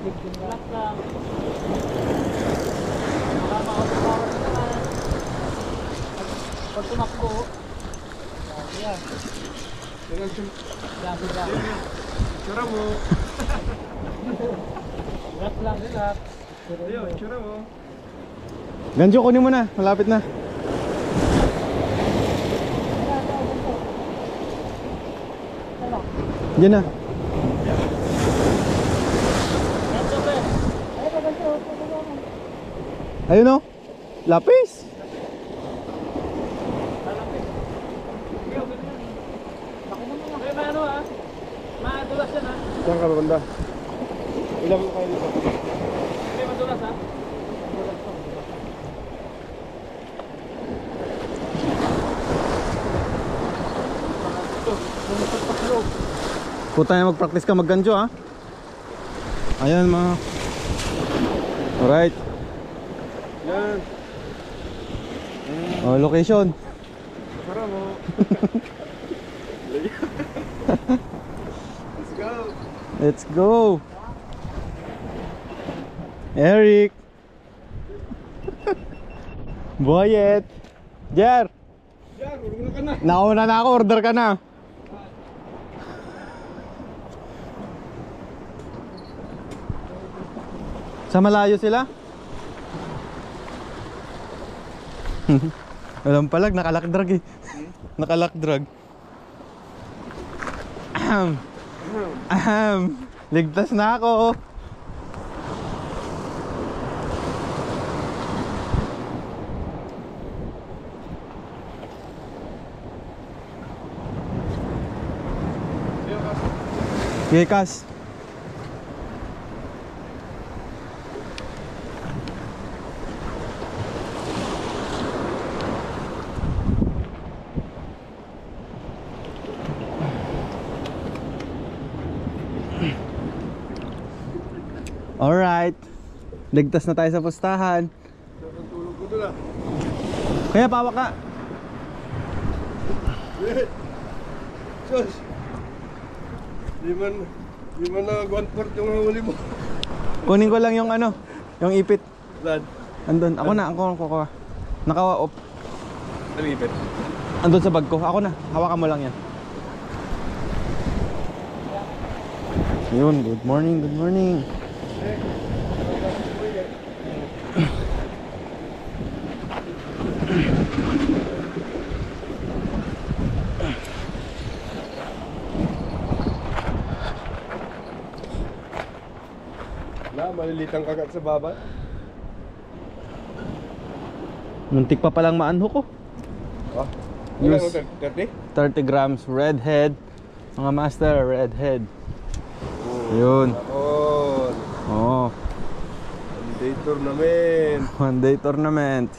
Relax lang. Baka makapagpawar na naman. Pag tumakbo. Yan. Yan. Tsura mo. Relax lang, relax. Ayun, tsura mo. Ganjo, kunin mo na. Malapit na. Diyan na. Ayun o. Lapis. May ano ha? Madulas yan ha? Saan ka banda? Ilang mo kayo dito? May madulas ha? Puta na mag-practice ka mag-ganjo ha. Ayan mga. Alright. Yan. Oh, location. Tsura mo. Let's go. Let's go. Eric. Boyet. Jer. Yan, urong ka na. Nauna na ako, order ka na. Sa malayo sila? Walang palag, nakalakdrag eh. Nakalakdrag. Ahem. Ahem. Ligtas na ako. Yekas. Alright. Ligtas na tayo sa pustahan. Tulog ko doon ah. Kaya pawak ka. Sus. Di man na 1/4 yung huli mo. Kunin ko lang yung ano, yung ipit. Saan? Andun, ako na, ako kukuha. Naka-off. Nalipit. Andun sa bag ko. Ako na, hawakan mo lang yan. Yun, good morning, good morning. Na, malilitang kagat sa baba. Muntik pa palang maanho ko. Oh. Use 30? 30 grams redhead. Mga master, redhead. Yun. Oh. Oh, One day tournament. one day tournament.